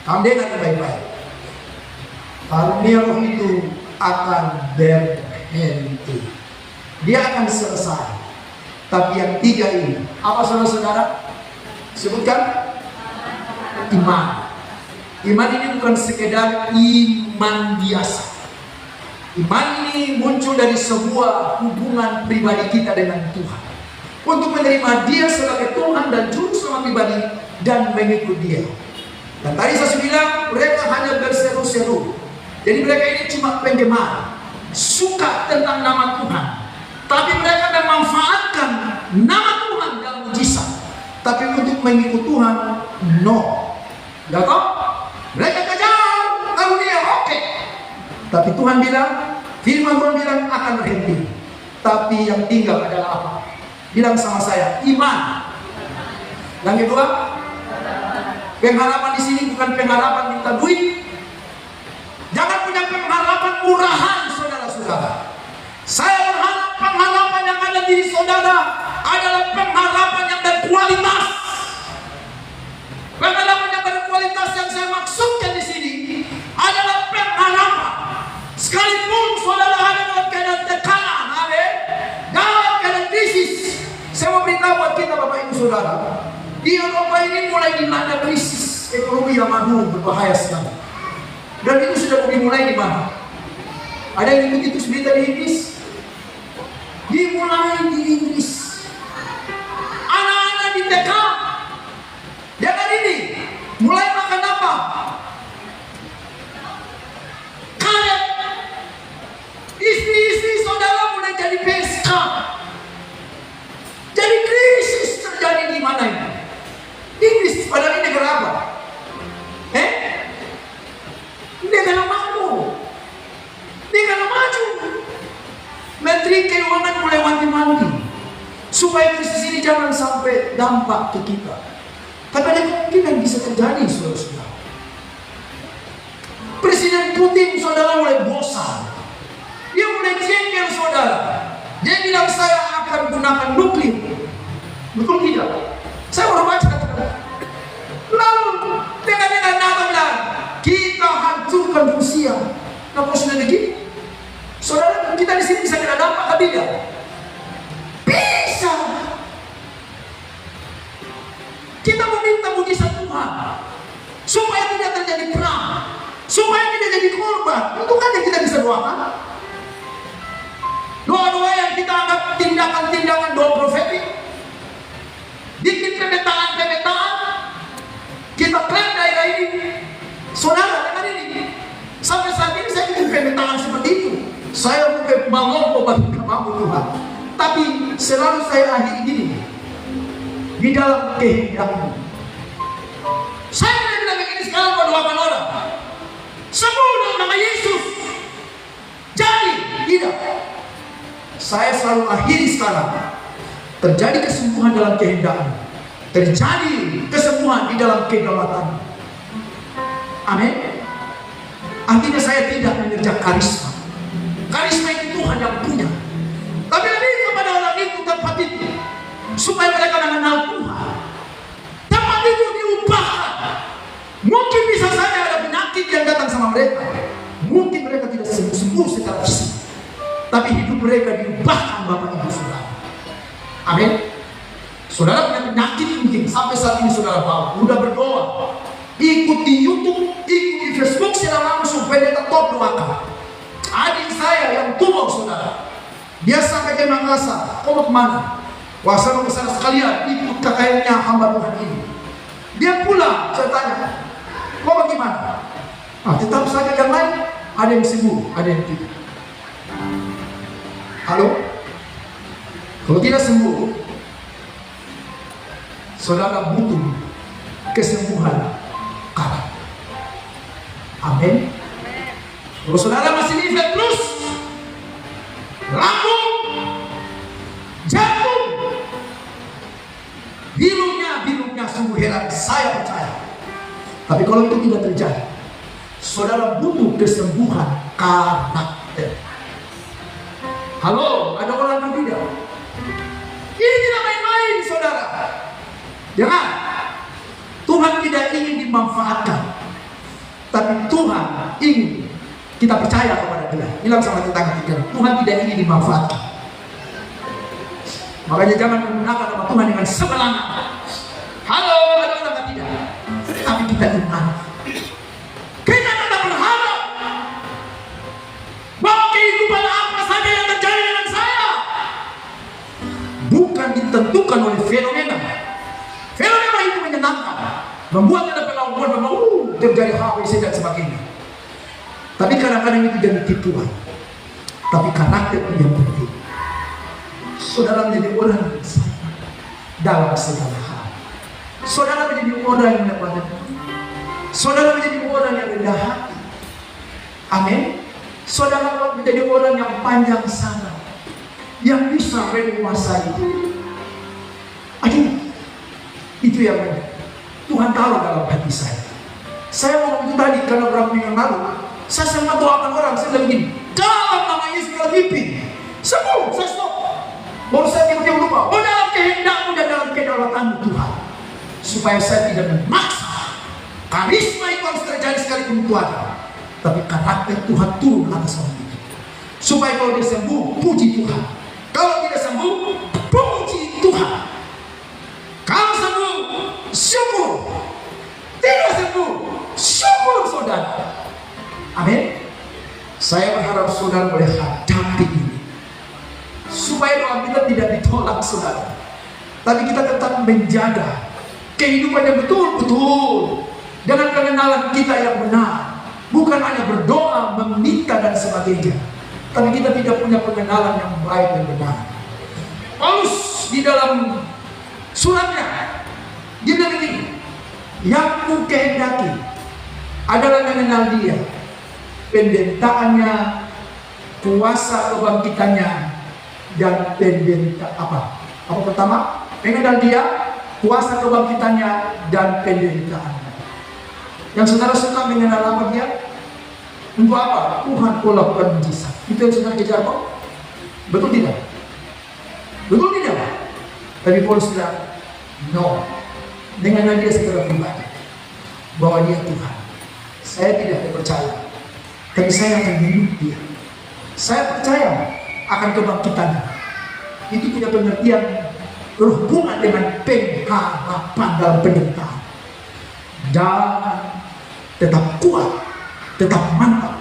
kamu dengar baik-baik. Karunia Roh itu akan berhenti. Dia akan selesai. Tapi yang tiga ini, apa saudara-saudara? Sebutkan. Iman. Iman ini bukan sekedar iman biasa. Iman ini muncul dari sebuah hubungan pribadi kita dengan Tuhan. Untuk menerima Dia sebagai Tuhan dan Juru Selamat pribadi dan mengikut Dia. Dan tadi saya bilang mereka hanya berseru-seru. Jadi mereka ini cuma penggemar, suka tentang nama Tuhan. Tapi mereka memanfaatkan nama Tuhan dalam mujizat. Tapi untuk mengikut Tuhan, no. Gak kok? Mereka kejar karunia, oke. Tapi Tuhan bilang, firman Tuhan bilang akan berhenti. Tapi yang tinggal adalah apa? Bilang sama saya, iman. Yang kedua, pengharapan di sini bukan pengharapan minta duit. Jangan punya pengharapan murahan, saudara-saudara. Saya berharap pengharapan yang ada di saudara adalah pengharapan yang berkualitas. Pengharapan yang berkualitas yang saya maksudkan di sini adalah pengharapan. Sekalipun saudara ada dalam keadaan tekanan, dalam keadaan krisis, saya mau beritahu buat kita Bapak Ibu Saudara, di Eropa ini mulai dilanda krisis ekonomi yang berbahaya sekali. Dan itu sudah dimulai di mana? Ada yang ikut itu berita di Inggris? Dimulai di Inggris. Anak-anak ditekam. Jangan ini. Mulai makan apa? Karet. Istri-istri saudara mulai jadi PSK. Jadi krisis terjadi di mana ini? Inggris padahal ini negara apa? Negara maju. Negara maju. Menteri Keuangan mulai wanti-wanti supaya krisis ini jangan sampai dampak ke kita. Tapi ada kemungkinan bisa terjadi, saudara-saudara. Presiden Putin, saudara, mulai bosan. Dia mulai jengkel, saudara. Dia bilang saya akan gunakan nuklir. Betul tidak? Saya baru baca kata-kata. Lalu dengan NATO bilang kita hancurkan Rusia. Nah, kalau sudah begini, saudara, kita di sini bisa kena dampak atau tidak? Bisa. Kita meminta mujizat Tuhan supaya tidak terjadi perang, supaya tidak jadi korban. Itu kan yang kita bisa doakan. Doa-doa yang kita anggap tindakan-tindakan doa profetik, bikin pemetaan, kita klaim daerah ini. Saudara, dengar ini. Sampai saat ini saya bikin pemetaan seperti itu. Saya bukan mengompol bagi kamu Tuhan, tapi selalu saya akhiri gini. Di dalam kehendakmu. Saya tidak bilang begini sekarang berdoakan orang. Sebut dalam nama Yesus. Jadi, tidak. Saya selalu akhiri sekarang. Terjadi kesembuhan dalam kehendakmu. Terjadi kesembuhan di dalam kedaulatan. Amin. Artinya saya tidak mengejar karisma. Karisma itu Tuhan yang punya. Tapi lebih kepada orang itu tempat itu, supaya mereka mengenal Tuhan. Tempat itu diubahkan. Mungkin bisa saja ada penyakit yang datang sama mereka. Mungkin mereka tidak sembuh secara fisik, tapi hidup mereka diubahkan Bapak Ibu Saudara. Amin. Saudara punya penyakit mungkin sampai saat ini saudara bawa, udah berdoa, ikut di YouTube, ikut di Facebook secara langsung, pendeta top doakan. Adik saya yang tumor saudara, dia sampai ke Makassar, kau mau kemana? Wah, saya mau kesana sekalian, ikut kakaknya hamba Tuhan ini. Dia pulang, saya tanya, kau bagaimana? Ah, tetap saja yang lain, ada yang sembuh, ada yang tidak. Halo? Kalau tidak sembuh, saudara butuh kesembuhan karakter. Amin. Kalau saudara masih lihat terus, lambung, jantung, birunya sungguh heran, saya percaya. Tapi kalau itu tidak terjadi, saudara butuh kesembuhan karakter. Halo, ada orang yang tidak? Ini tidak main-main, saudara. Jangan. Tuhan tidak ingin dimanfaatkan, tapi Tuhan ingin kita percaya kepada Dia. Bilang sama tetangga kita, Tuhan tidak ingin dimanfaatkan. Makanya jangan menggunakan nama Tuhan dengan sembarangan. Halo, ada tidak? Tapi kita iman. Kita tetap berharap bahwa kehidupan apa saja yang terjadi dengan saya bukan ditentukan oleh fenomena. Fenomena itu menyenangkan, membuat ada pengakuan bahwa terjadi hal dan sebagainya. Tapi kadang-kadang itu jadi tipuan. Tapi karakter yang penting. Saudara menjadi orang yang sabar dalam segala hal. Saudara menjadi orang yang lemah lembut. Saudara menjadi orang yang rendah hati. Amin. Saudara menjadi orang yang panjang sabar, yang bisa menguasai. Aduh, itu yang Tuhan tahu dalam hati saya. Saya ngomong itu tadi karena beberapa minggu yang lalu saya sempat doakan orang, saya bilang begini, dalam nama Yesus dalam mimpi sembuh, saya stop. Baru saya tiba-tiba lupa, dalam kehendakmu dan dalam kedaulatanmu Tuhan, supaya saya tidak memaksa. Karisma itu harus terjadi sekalipun itu ada, tapi karakter Tuhan turun atas orang itu, supaya kalau dia sembuh, puji Tuhan. Kalau tidak sembuh, puji Tuhan. Kalau sembuh, syukur. Tidak sembuh, syukur saudara. Amin. Saya berharap saudara boleh hadapi ini, supaya doa kita tidak ditolak saudara, tapi kita tetap menjaga kehidupan yang betul-betul dengan pengenalan kita yang benar, bukan hanya berdoa, meminta dan sebagainya, tapi kita tidak punya pengenalan yang baik dan benar. Paulus di dalam suratnya dia bilang ini, yang ku kehendaki adalah mengenal Dia, pendetaannya, kuasa kebangkitannya, dan pendeta apa pertama? Mengenal Dia, kuasa kebangkitannya, dan pendetaannya. Yang saudara suka mengenal apa Dia? Untuk apa? Tuhan kau lakukan mujizat. Itu yang saudara kejar kok? Betul tidak? Betul tidak? Tapi Paulus bilang, no. Mengenal Dia secara pribadi, bahwa Dia Tuhan. Saya tidak percaya, tapi saya akan hidup Dia. Saya percaya akan kebangkitannya. Itu punya pengertian berhubungan dengan pengharapan dalam penderitaan, dan tetap kuat, tetap mantap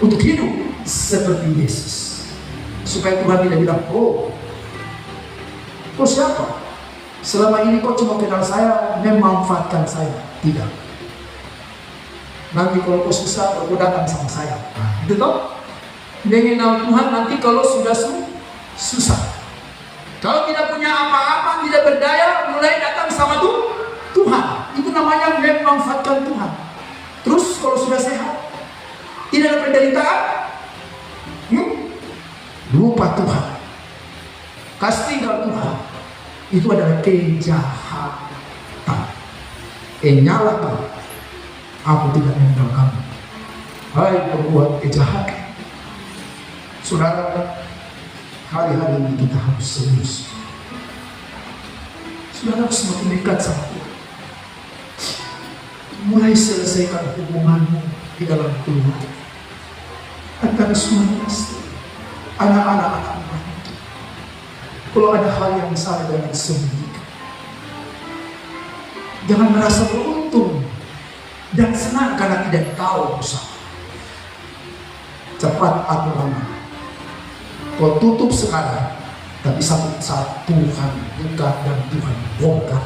untuk hidup seperti Yesus. Supaya Tuhan tidak bilang, oh kau siapa? Selama ini kau cuma kenal saya, memanfaatkan saya. Tidak. Nanti kalau kau susah, kau datang sama saya. Itu toh? Mengenal Tuhan nanti kalau sudah susah. Kalau tidak punya apa-apa, tidak berdaya, mulai datang sama Tuhan. Itu namanya memanfaatkan Tuhan. Terus kalau sudah sehat, tidak ada penderitaan, lupa Tuhan, kasih tinggal Tuhan. Itu adalah kejahatan. Nyalakan, aku tidak mengenal kamu, hai pembuat kejahatan. Saudara, hari-hari ini kita harus serius. Saudara harus semakin dekat sama Tuhan. Mulai selesaikan hubunganmu di dalam keluarga antara suami istri, anak-anak. Kalau ada hal yang salah, jangan sembunyikan. Jangan merasa beruntung dan senang karena tidak tahu usaha. Cepat atau lama, kau tutup sekarang, tapi satu saat Tuhan buka dan Tuhan bongkar.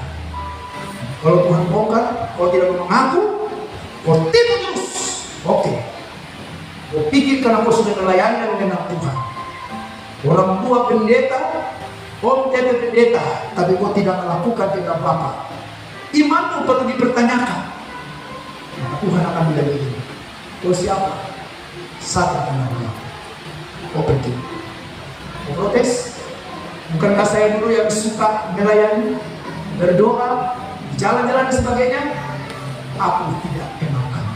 Kalau Tuhan bongkar, kau tidak mengaku, kau tipu terus. Oke. Kau pikir karena kau sudah melayani dan mengenal Tuhan. Orang tua pendeta, om tete pendeta, tapi kau tidak melakukan dengan Bapa. Imanmu perlu dipertanyakan. Maka Tuhan akan bilang begini, kau siapa? Satan namanya. Kau pergi. Kau protes. Bukankah saya dulu yang suka melayani, berdoa, jalan-jalan dan sebagainya? Aku tidak kenal kamu.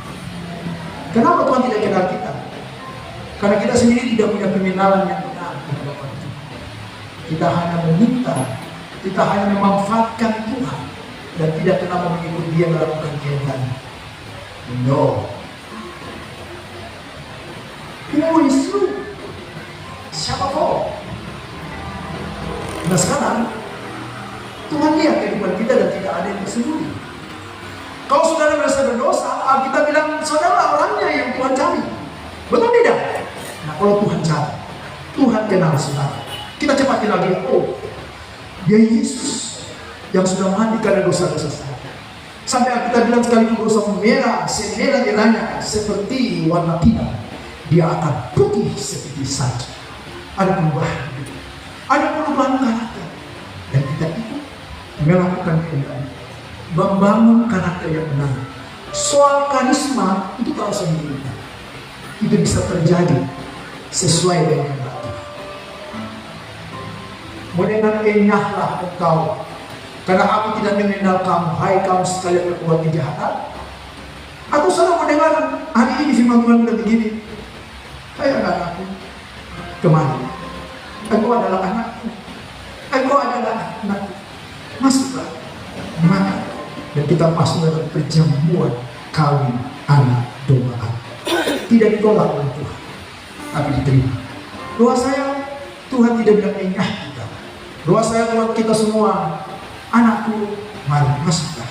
Kenapa Tuhan tidak kenal kita? Karena kita sendiri tidak punya pengenalan yang benar kepada Tuhan. Kita hanya meminta, kita hanya memanfaatkan Tuhan. dan tidak pernah mengikuti dia melakukan kehendak-Nya. No. Who is you? Siapa kau? Nah sekarang Tuhan lihat kehidupan kita dan tidak ada yang tersembunyi. Kalau saudara merasa berdosa, kita bilang saudara orangnya yang Tuhan cari. Betul tidak? Nah kalau Tuhan cari, Tuhan kenal saudara. Kita cepat kenal dia. Oh, dia Yesus yang sudah mati karena dosa-dosa saya. Sampai kita bilang sekalipun dosa merah, semerah-merahnya seperti warna tinta, dia akan putih seperti salju. Ada perubahan, ada perubahan karakter, dan kita ikut melakukan kehendak, membangun karakter yang benar. Soal karisma itu kalau sendiri itu bisa terjadi sesuai dengan Tuhan. Mendengar enyahlah engkau, karena aku tidak mengenal kamu, hai kamu sekalian berbuat kejahatan. Atau salah mendengar hari ini firman Tuhan bilang begini, hai anak-anakku, kemari, engkau adalah anakku, engkau adalah anakku, masuklah, makan. Dan kita masuk dalam perjamuan kawin anak doa. Tidak ditolak oleh Tuhan, tapi diterima. Doa saya, Tuhan tidak bilang enyah kita. Doa saya buat kita semua, anakku, mari masuklah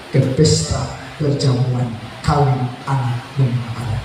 ke pesta perjamuan kawin anak domba Allah.